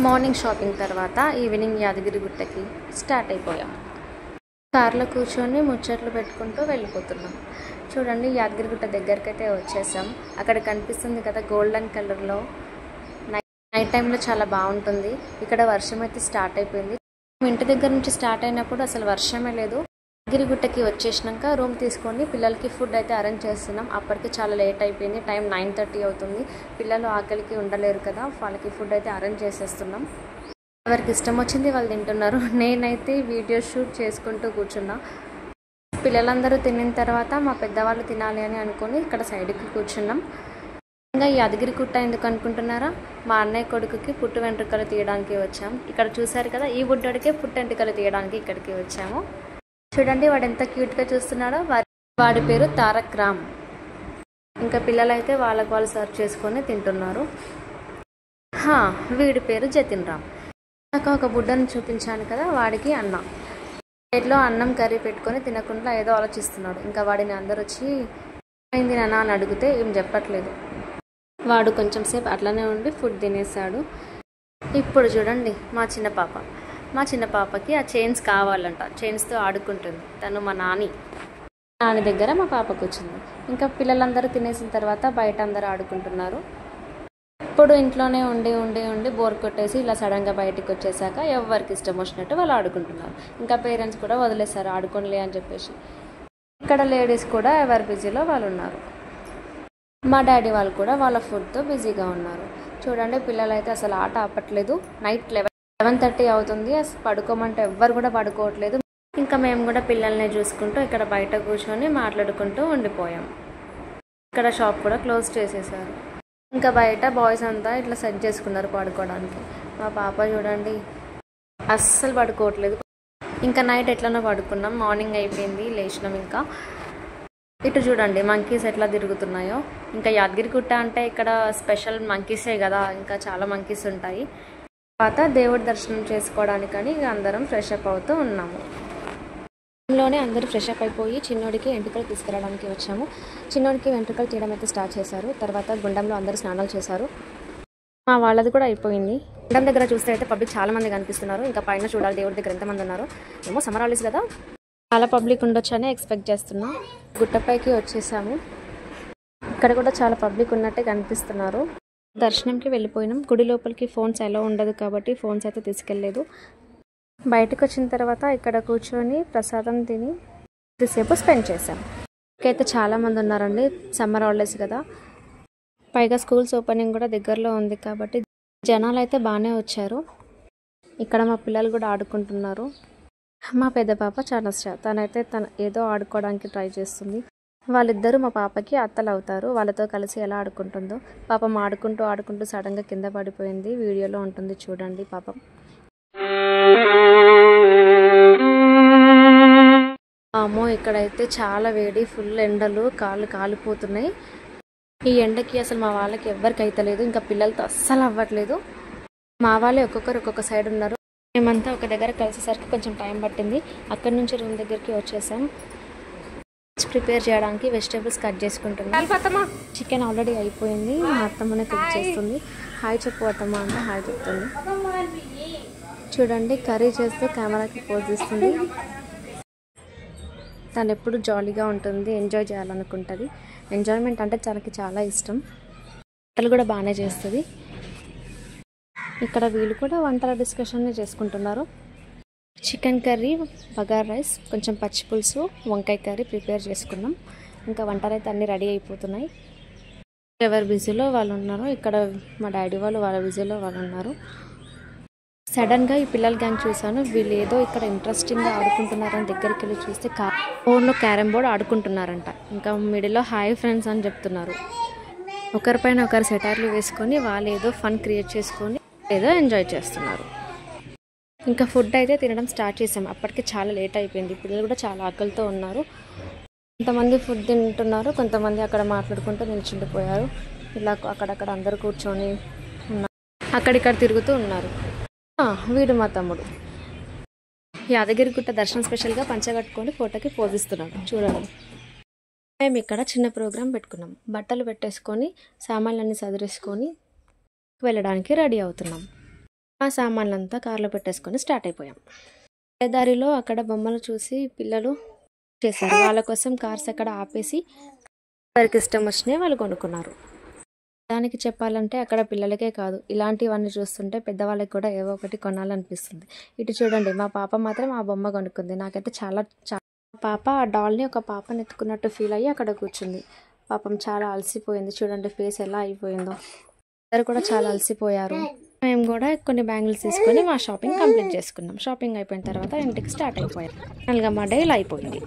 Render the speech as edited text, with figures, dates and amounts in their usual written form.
Morning shopping తర్వాత evening యాదగిరిగుట్టకి start అయిపోయాం. కార్లో కూర్చొని ముచ్చట్లు పెట్టుకుంటూ వెళ్ళిపోతున్నాం. చూడండి, యాదగిరిగుట్ట దగ్గరికి అయితే వచ్చేసాం. అక్కడ కనిపిస్తుంది కదా గోల్డెన్ కలర్లో, నైట్ టైంలో చాలా బాగుంటుంది. ఇక్కడ వర్షం అయితే స్టార్ట్ అయిపోయింది. ఇంటి దగ్గర నుంచి స్టార్ట్ అయినప్పుడు అసలు వర్షమే లేదు. యాదగిరిగుట్టకి వచ్చేసినాక రూమ్ తీసుకొని పిల్లలకి ఫుడ్ అయితే అరేంజ్ చేస్తున్నాం. అప్పటికి చాలా లేట్ అయిపోయింది. టైం 9:30 అవుతుంది. పిల్లలు ఆకలికి ఉండలేరు కదా, వాళ్ళకి ఫుడ్ అయితే అరేంజ్ చేసేస్తున్నాం. ఎవరికి ఇష్టం వచ్చింది వాళ్ళు తింటున్నారు. నేనైతే వీడియో షూట్ చేసుకుంటూ కూర్చున్నా. పిల్లలందరూ తినిన తర్వాత మా పెద్దవాళ్ళు తినాలి అని అనుకొని ఇక్కడ సైడ్కి కూర్చున్నాం. ఇంకా యాదగిరిగుట్ట ఎందుకు అనుకుంటున్నారా? మా అన్నయ్య కొడుకుకి పుట్టు వెంట్రుకలు తీయడానికి వచ్చాం. ఇక్కడ చూసారు కదా, ఈ బుడ్డోడికే పుట్టు వెంట్రుకలు తీయడానికి ఇక్కడికి వచ్చాము. చూడండి వాడు ఎంత క్యూట్గా చూస్తున్నాడో. వాడి పేరు తారక్ రామ్. ఇంకా పిల్లలైతే వాళ్ళకి వాళ్ళు సర్వ్ చేసుకొని తింటున్నారు. వీడి పేరు జతిన్ రామ్. నాకు ఒక బుడ్డను చూపించాను కదా, వాడికి అన్న ప్లేట్లో అన్నం కర్రీ పెట్టుకొని తినకుండా ఏదో ఆలోచిస్తున్నాడు. ఇంకా వాడిని అందరు వచ్చి అయింది నాన్న అని అడిగితే ఏం చెప్పట్లేదు. వాడు కొంచెం సేపు అట్లనే ఉండి ఫుడ్ తినేసాడు. ఇప్పుడు చూడండి మా చిన్న పాపకి ఆ చైన్స్ కావాలంట. చైన్స్తో ఆడుకుంటుంది. తను మా నాని దగ్గర మా పాప కూర్చుంది. ఇంకా పిల్లలందరూ తినేసిన తర్వాత బయట అందరూ ఆడుకుంటున్నారు. ఇప్పుడు ఇంట్లోనే ఉండి బోర్ కొట్టేసి ఇలా సడన్గా బయటికి వచ్చేసాక ఎవరికి ఇష్టం వచ్చినట్టు వాళ్ళు ఆడుకుంటున్నారు. ఇంకా పేరెంట్స్ కూడా వదిలేస్తారు ఆడుకోనిలే అని చెప్పేసి. ఇక్కడ లేడీస్ కూడా ఎవరి బిజీలో వాళ్ళు ఉన్నారు. మా డాడీ వాళ్ళు కూడా వాళ్ళ ఫుడ్తో బిజీగా ఉన్నారు. చూడండి, పిల్లలు అయితే అసలు ఆట ఆపట్లేదు. నైట్ 11:30 అవుతుంది. అసలు పడుకోమంటే ఎవ్వరు కూడా పడుకోవట్లేదు. ఇంకా మేము కూడా పిల్లల్ని చూసుకుంటూ ఇక్కడ బయట కూర్చొని మాట్లాడుకుంటూ ఉండిపోయాం. ఇక్కడ షాప్ కూడా క్లోజ్ చేసేసారు. ఇంకా బయట బాయ్స్ అంతా ఇట్లా సెట్ చేసుకున్నారు పడుకోవడానికి. మా పాప చూడండి అస్సలు పడుకోవట్లేదు. ఇంకా నైట్ ఎట్లనో పడుకున్నాం. మార్నింగ్ అయిపోయింది, లేచినాం. ఇంకా ఇటు చూడండి మంకీస్ ఎట్లా తిరుగుతున్నాయో. ఇంకా యాదగిరిగుట్ట అంటే ఇక్కడ స్పెషల్ మంకీసే కదా, ఇంకా చాలా మంకీస్ ఉంటాయి. తర్వాత దేవుడి దర్శనం చేసుకోవడానికని ఇక అందరం ఫ్రెష్ అప్ అవుతూ ఉన్నాము. ఇంట్లోనే అందరూ ఫ్రెష్ అప్ అయిపోయి చిన్నోడికి వెంట్రుకలు తీసుకురావడానికి వచ్చాము. చిన్నోడికి వెంట్రుకలు తీయడం అయితే స్టార్ట్ చేశారు. తర్వాత గుండంలో అందరూ స్నానాలు చేశారు. మా వాళ్ళది కూడా అయిపోయింది. గుండం దగ్గర చూస్తే అయితే పబ్లిక్ చాలా మంది కనిపిస్తున్నారు. ఇంకా పైన చూడాలి దేవుడి దగ్గర ఎంతమంది ఉన్నారు. ఏమో సమ్మర్ హాలిడేస్ కదా, చాలా పబ్లిక్ ఉండొచ్చని ఎక్స్పెక్ట్ చేస్తున్నా. గుట్టపైకి వచ్చేసాము. ఇక్కడ కూడా చాలా పబ్లిక్ ఉన్నట్టే కనిపిస్తున్నారు. దర్శనంకి వెళ్ళిపోయినాం. గుడి లోపలికి ఫోన్స్ ఎలా ఉండదు కాబట్టి ఫోన్స్ అయితే తీసుకెళ్ళలేదు. బయటకు వచ్చిన తర్వాత ఇక్కడ కూర్చొని ప్రసాదం తిని కొద్దిసేపు స్పెండ్ చేశాం. ఇక్కడైతే చాలా మంది ఉన్నారండి. సమ్మర్ హాలిడేస్ కదా, పైగా స్కూల్స్ ఓపెనింగ్ కూడా దగ్గరలో ఉంది కాబట్టి జనాలు అయితే బాగానే వచ్చారు. ఇక్కడ మా పిల్లలు కూడా ఆడుకుంటున్నారు. మా పెద్ద పాప చాలా తనైతే ఏదో ఆడుకోవడానికి ట్రై చేస్తుంది. వాళ్ళిద్దరూ మా పాపకి అత్తలు అవుతారు. వాళ్ళతో కలిసి ఎలా ఆడుకుంటుందో. పాపం ఆడుకుంటూ సడన్గా కింద పడిపోయింది. వీడియోలో ఉంటుంది చూడండి పాపం. అమ్మో, ఇక్కడైతే చాలా వేడి, ఫుల్ ఎండలు, కాళ్ళు కాలిపోతున్నాయి. ఈ ఎండకి అసలు మా వాళ్ళకి ఎవ్వరికి అయితలేదు. ఇంకా పిల్లలతో అస్సలు అవ్వట్లేదు. మా వాళ్ళే ఒక్కొక్కరు ఒక్కొక్క సైడ్ ఉన్నారు. మేమంతా ఒక దగ్గర కలిసేసరికి కొంచెం టైం పట్టింది. అక్కడి నుంచి రూమ్ దగ్గరికి వచ్చేసాం. ప్రిపేర్ చేయడానికి వెజిటేబుల్స్ కట్ చేసుకుంటున్నాం. చికెన్ ఆల్రెడీ అయిపోయింది. మా అత్తమ్మనే కుక్ చేస్తుంది. హాయ్ చెప్పు అత్తమ్మ అంటే హాయ్ చెప్తుంది. చూడండి, కర్రీ చేస్తూ కెమెరాకి పోజ్ ఇస్తుంది. తను ఎప్పుడు జాలీగా ఉంటుంది, ఎంజాయ్ చేయాలనుకుంటుంది. ఎంజాయ్మెంట్ అంటే తనకి చాలా ఇష్టం. వంటలు కూడా బాగానే చేస్తుంది. ఇక్కడ వీళ్ళు కూడా వంటల డిస్కషన్ని చేసుకుంటున్నారు. చికెన్ కర్రీ, బగార్ రైస్, కొంచెం పచ్చి పులుసు, వంకాయ కర్రీ ప్రిపేర్ చేసుకున్నాం. ఇంకా వంటలు అయితే అన్నీ రెడీ అయిపోతున్నాయి. ఎవరు బిజీలో వాళ్ళు ఉన్నారు. ఇక్కడ మా డాడీ వాళ్ళు వాళ్ళ బిజీలో వాళ్ళు ఉన్నారు. సడన్గా ఈ పిల్లల గ్యాంగ్ చూశాను. వీళ్ళు ఏదో ఇక్కడ ఇంట్రెస్టింగ్గా ఆడుకుంటున్నారని దగ్గరికి వెళ్ళి చూస్తే ఫోన్లో క్యారమ్ బోర్డ్ ఆడుకుంటున్నారంట. ఇంకా మిడిల్లో హాయ్ ఫ్రెండ్స్ అని చెప్తున్నారు. ఒకరిపైన ఒకరు సెటైర్లు వేసుకొని వాళ్ళు ఏదో ఫన్ క్రియేట్ చేసుకొని ఏదో ఎంజాయ్ చేస్తున్నారు. ఇంకా ఫుడ్ అయితే తినడం స్టార్ట్ చేసాం. అప్పటికి చాలా లేట్ అయిపోయింది. పిల్లలు కూడా చాలా ఆకలితో ఉన్నారు. కొంతమంది ఫుడ్ తింటున్నారు, కొంతమంది అక్కడ మాట్లాడుకుంటూ నిల్చుండిపోయారు. ఇలా అక్కడక్కడ అందరూ కూర్చొని ఉన్నారు, అక్కడిక్కడ తిరుగుతూ ఉన్నారు. వీడు మా తమ్ముడు యాదగిరిగుట్ట దర్శనం స్పెషల్గా పంచగట్టుకొని ఫోటోకి పోజిస్తున్నాడు చూడండి. మేము ఇక్కడ చిన్న ప్రోగ్రాం పెట్టుకున్నాం. బట్టలు పెట్టేసుకొని సామాన్లన్నీ సదిరేసుకొని వెళ్ళడానికి రెడీ అవుతున్నాం. ఆ సామాన్లంతా కార్లో పెట్టేసుకొని స్టార్ట్ అయిపోయాం. దారిలో అక్కడ బొమ్మలు చూసి పిల్లలు చేశారు. వాళ్ళ కోసం కార్స్ అక్కడ ఆపేసి వారికి ఇష్టం వచ్చినవి వాళ్ళు కొనుక్కున్నారు. దానికి చెప్పాలంటే అక్కడ పిల్లలకే కాదు, ఇలాంటివన్నీ చూస్తుంటే పెద్దవాళ్ళకి కూడా ఏవో ఒకటి కొనాలనిపిస్తుంది. ఇటు చూడండి, మా పాప మాత్రం ఆ బొమ్మ కొనుక్కుంది. నాకైతే చాలా పాప ఆ డాల్ని ఒక పాపని ఎత్తుకున్నట్టు ఫీల్ అయ్యి అక్కడ కూర్చుంది. పాపం చాలా అలసిపోయింది. చూడండి ఫేస్ ఎలా అయిపోయిందో. అందరు కూడా చాలా అలసిపోయారు. మేము కూడా కొన్ని బ్యాంగిల్స్ తీసుకొని మా షాపింగ్ కంప్లీట్ చేసుకున్నాం. షాపింగ్ అయిపోయిన తర్వాత ఇంటికి స్టార్ట్ అయిపోయాం. ఫైనల్గా మా డే ఇలా అయిపోయింది.